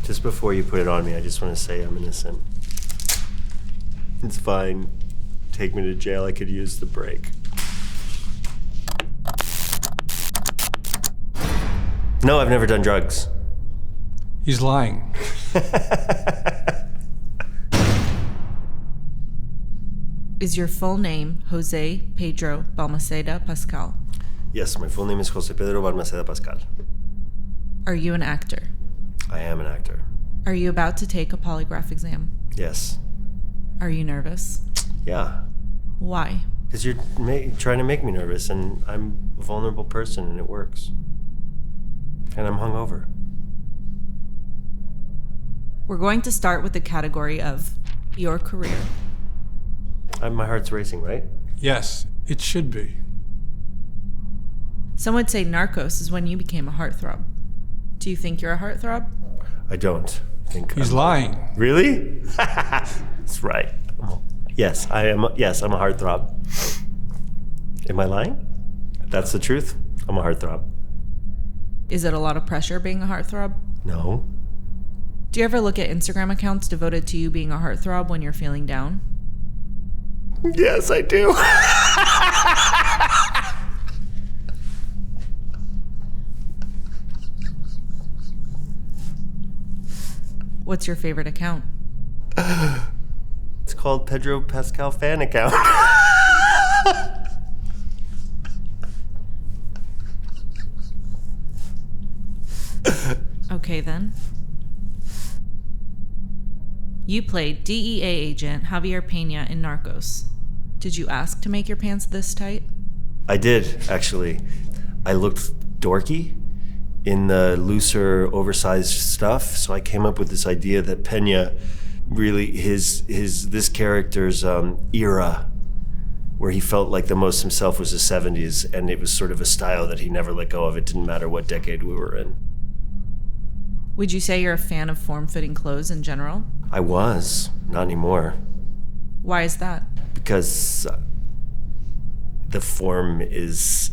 Just before you put it on me, I just want to say I'm innocent. It's fine. Take me to jail. I could use the break. No, I've never done drugs. He's lying. Is your full name Jose Pedro Balmaceda Pascal? Yes, my full name is Jose Pedro Balmaceda Pascal. Are you an actor? I am an actor. Are you about to take a polygraph exam? Yes. Are you nervous? Yeah. Why? Because you're trying to make me nervous, and I'm a vulnerable person, and it works. And I'm hungover. We're going to start with the category of your career. My heart's racing, right? Yes, it should be. Some would say Narcos is when you became a heartthrob. Do you think you're a heartthrob? I don't think He's lying. Really? That's right. Yes, I am. Yes, I'm a heartthrob. Am I lying? That's the truth. I'm a heartthrob. Is it a lot of pressure being a heartthrob? No. Do you ever look at Instagram accounts devoted to you being a heartthrob when you're feeling down? Yes, I do. What's your favorite account? It's called Pedro Pascal fan account. Okay then. You played DEA agent Javier Pena in Narcos. Did you ask to make your pants this tight? I did, actually. I looked dorky in the looser, oversized stuff, so I came up with this idea that Pena really, this character's era, where he felt like the most himself, was the 70s, and it was sort of a style that he never let go of. It didn't matter what decade we were in. Would you say you're a fan of form-fitting clothes in general? I was, not anymore. Why is that? Because the form is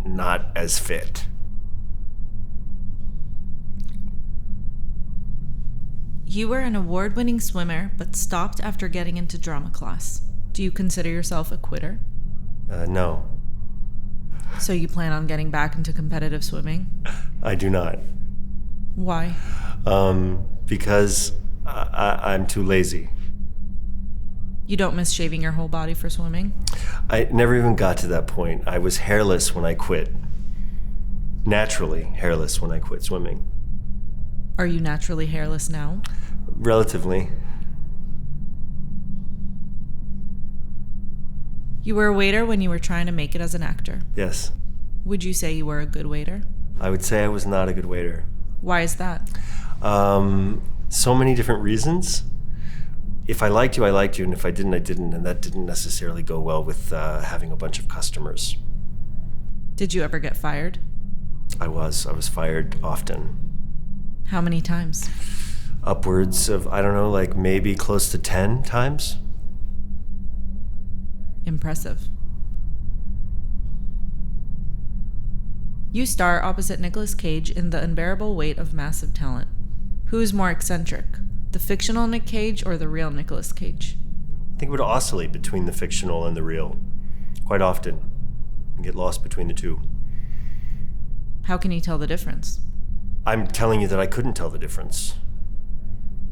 not as fit. You were an award-winning swimmer, but stopped after getting into drama class. Do you consider yourself a quitter? No. So you plan on getting back into competitive swimming? I do not. Why? Because I'm too lazy. You don't miss shaving your whole body for swimming? I never even got to that point. I was hairless when I quit. Naturally hairless when I quit swimming. Are you naturally hairless now? Relatively. You were a waiter when you were trying to make it as an actor. Yes. Would you say you were a good waiter? I would say I was not a good waiter. Why is that? So many different reasons. If I liked you, I liked you, and if I didn't, I didn't, and that didn't necessarily go well with having a bunch of customers. Did you ever get fired? I was fired often. How many times? Upwards of, I don't know, like maybe close to 10 times. Impressive. You star opposite Nicolas Cage in The Unbearable Weight of Massive Talent. Who is more eccentric, the fictional Nick Cage or the real Nicolas Cage? I think it would oscillate between the fictional and the real quite often and get lost between the two. How can you tell the difference? I'm telling you that I couldn't tell the difference.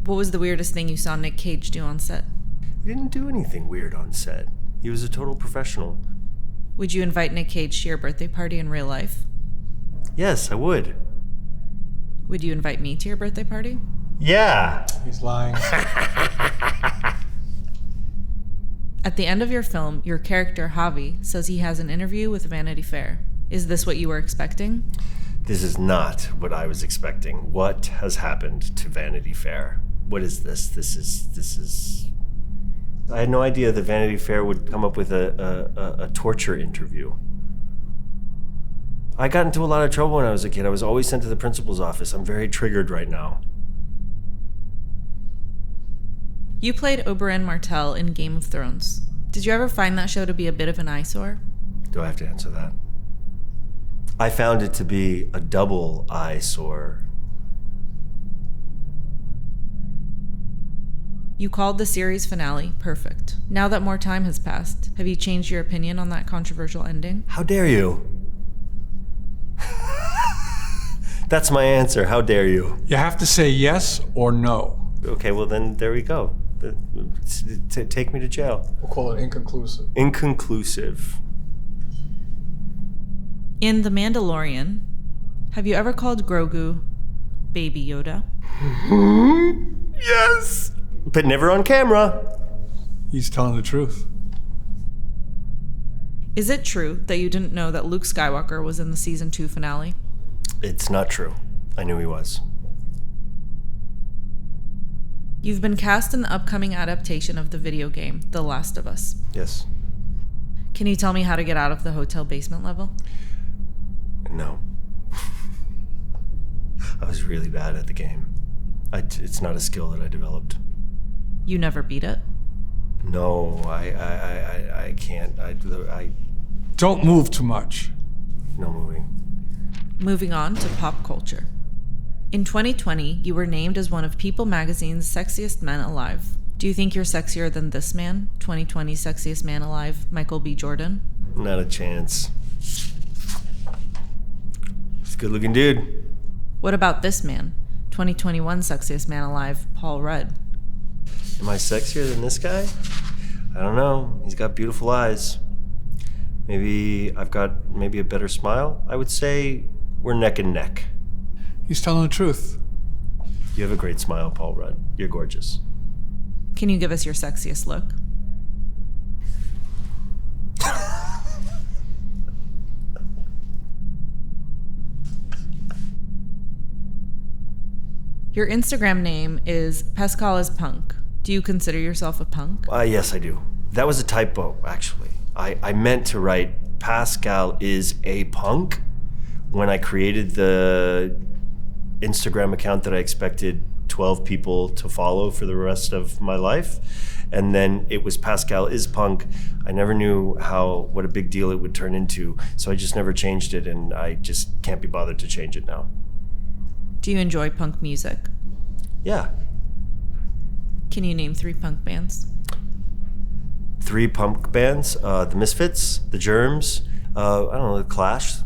What was the weirdest thing you saw Nick Cage do on set? He didn't do anything weird on set. He was a total professional. Would you invite Nick Cage to your birthday party in real life? Yes, I would. Would you invite me to your birthday party? Yeah. He's lying. At the end of your film, your character, Javi, says he has an interview with Vanity Fair. Is this what you were expecting? This is not what I was expecting. What has happened to Vanity Fair? What is this? This is... I had no idea that Vanity Fair would come up with a torture interview. I got into a lot of trouble when I was a kid. I was always sent to the principal's office. I'm very triggered right now. You played Oberyn Martell in Game of Thrones. Did you ever find that show to be a bit of an eyesore? Do I have to answer that? I found it to be a double eyesore. You called the series finale perfect. Now that more time has passed, have you changed your opinion on that controversial ending? How dare you? That's my answer. How dare you? You have to say yes or no. Okay, well then there we go. Take me to jail. We'll call it inconclusive. Inconclusive. In The Mandalorian, have you ever called Grogu Baby Yoda? Yes! But never on camera. He's telling the truth. Is it true that you didn't know that Luke Skywalker was in the season 2 finale? It's not true. I knew he was. You've been cast in the upcoming adaptation of the video game, The Last of Us. Yes. Can you tell me how to get out of the hotel basement level? No. I was really bad at the game. It's not a skill that I developed. You never beat it? No, I can't. Don't move too much. No moving. Moving on to pop culture. In 2020, you were named as one of People magazine's sexiest men alive. Do you think you're sexier than this man, 2020's sexiest man alive, Michael B. Jordan? Not a chance. He's a good-looking dude. What about this man, 2021's sexiest man alive, Paul Rudd? Am I sexier than this guy? I don't know. He's got beautiful eyes. Maybe I've got a better smile. I would say we're neck and neck. He's telling the truth. You have a great smile, Paul Rudd. You're gorgeous. Can you give us your sexiest look? Your Instagram name is Pascal is Punk. Do you consider yourself a punk? Yes, I do. That was a typo, actually. I meant to write Pascal is a punk when I created the Instagram account that I expected 12 people to follow for the rest of my life. And then it was Pascal is punk. I never knew what a big deal it would turn into, so I just never changed it, and I just can't be bothered to change it now. Do you enjoy punk music? Yeah. Can you name 3 punk bands? 3 punk bands, the Misfits, the Germs, I don't know, the Clash.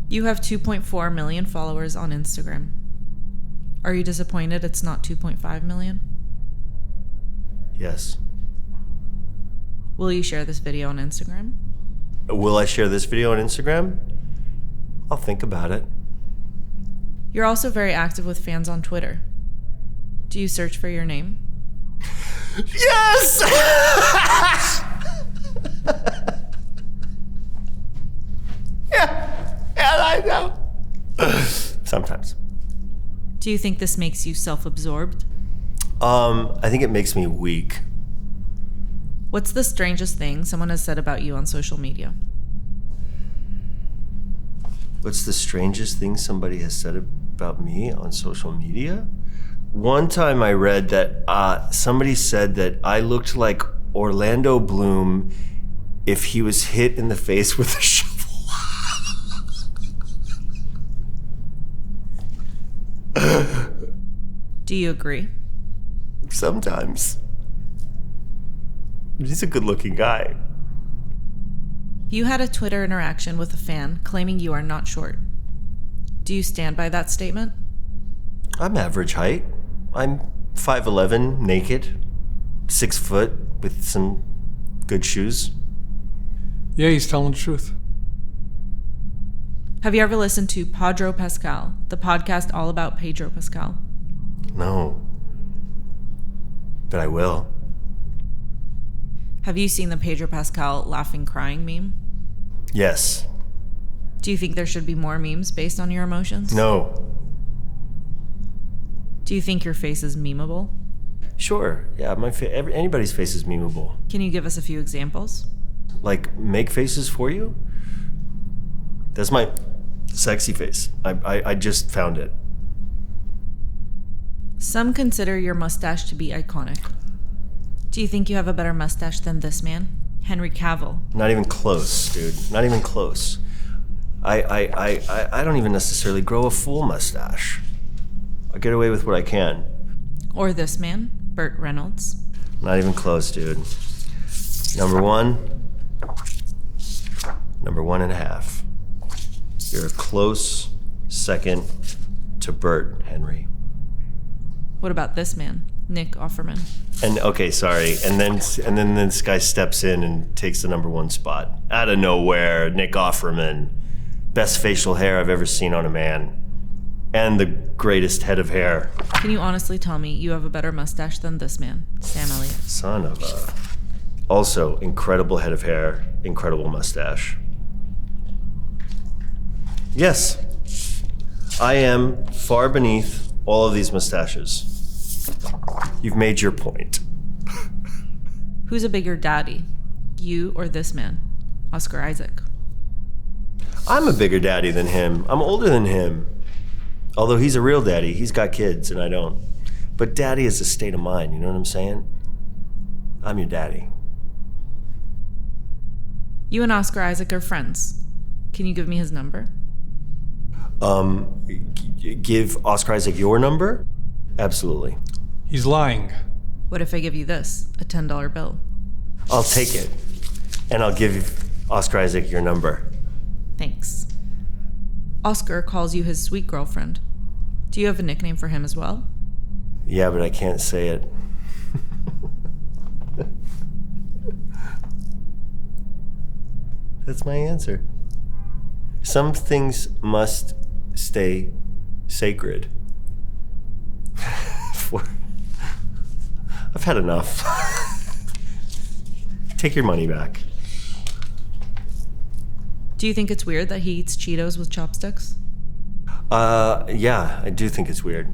You have 2.4 million followers on Instagram. Are you disappointed it's not 2.5 million? Yes. Will you share this video on Instagram? Will I share this video on Instagram? I'll think about it. You're also very active with fans on Twitter. Do you search for your name? Yes! Yeah, I know. Sometimes. Do you think this makes you self-absorbed? I think it makes me weak. What's the strangest thing someone has said about you on social media? What's the strangest thing somebody has said about me on social media? One time I read that somebody said that I looked like Orlando Bloom if he was hit in the face with a shovel. Do you agree? Sometimes. He's a good-looking guy. You had a Twitter interaction with a fan claiming you are not short. Do you stand by that statement? I'm average height. I'm 5'11", naked, 6 foot, with some good shoes. Yeah, he's telling the truth. Have you ever listened to Pedro Pascal, the podcast all about Pedro Pascal? No. But I will. Have you seen the Pedro Pascal laughing crying meme? Yes. Do you think there should be more memes based on your emotions? No. Do you think your face is memeable? Sure. Yeah, anybody's face is memeable. Can you give us a few examples? Like, make faces for you? That's my sexy face. I just found it. Some consider your mustache to be iconic. Do you think you have a better mustache than this man, Henry Cavill? Not even close, dude. Not even close. I don't even necessarily grow a full mustache. I get away with what I can. Or this man, Burt Reynolds? Not even close, dude. Number 1. Number 1.5. You're a close second to Burt, Henry. What about this man, Nick Offerman? And okay, sorry. And then this guy steps in and takes the number 1 spot. Out of nowhere, Nick Offerman. Best facial hair I've ever seen on a man. And the greatest head of hair. Can you honestly tell me you have a better mustache than this man, Sam Elliott? Son of a... Also, incredible head of hair, incredible mustache. Yes, I am far beneath all of these mustaches. You've made your point. Who's a bigger daddy, you or this man, Oscar Isaac? I'm a bigger daddy than him. I'm older than him. Although he's a real daddy, he's got kids and I don't. But daddy is a state of mind, you know what I'm saying? I'm your daddy. You and Oscar Isaac are friends. Can you give me his number? Give Oscar Isaac your number? Absolutely. He's lying. What if I give you this, a $10 bill? I'll take it. And I'll give Oscar Isaac your number. Thanks. Oscar calls you his sweet girlfriend. Do you have a nickname for him as well? Yeah, but I can't say it. That's my answer. Some things must stay sacred. I've had enough. Take your money back. Do you think it's weird that he eats Cheetos with chopsticks? Yeah, I do think it's weird.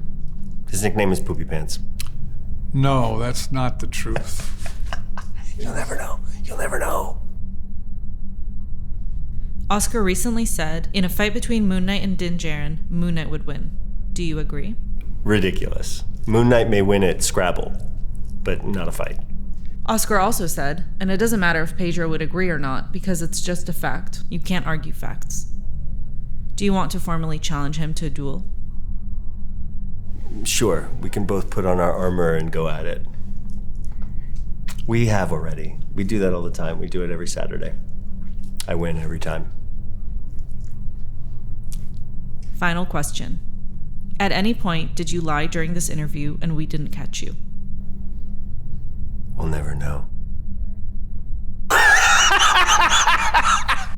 His nickname is Poopy Pants. No, that's not the truth. You'll never know. You'll never know. Oscar recently said, in a fight between Moon Knight and Din Djarin, Moon Knight would win. Do you agree? Ridiculous. Moon Knight may win at Scrabble, but not a fight. Oscar also said, and it doesn't matter if Pedro would agree or not, because it's just a fact. You can't argue facts. Do you want to formally challenge him to a duel? Sure, we can both put on our armor and go at it. We have already. We do that all the time. We do it every Saturday. I win every time. Final question. At any point, did you lie during this interview and we didn't catch you? We'll never know.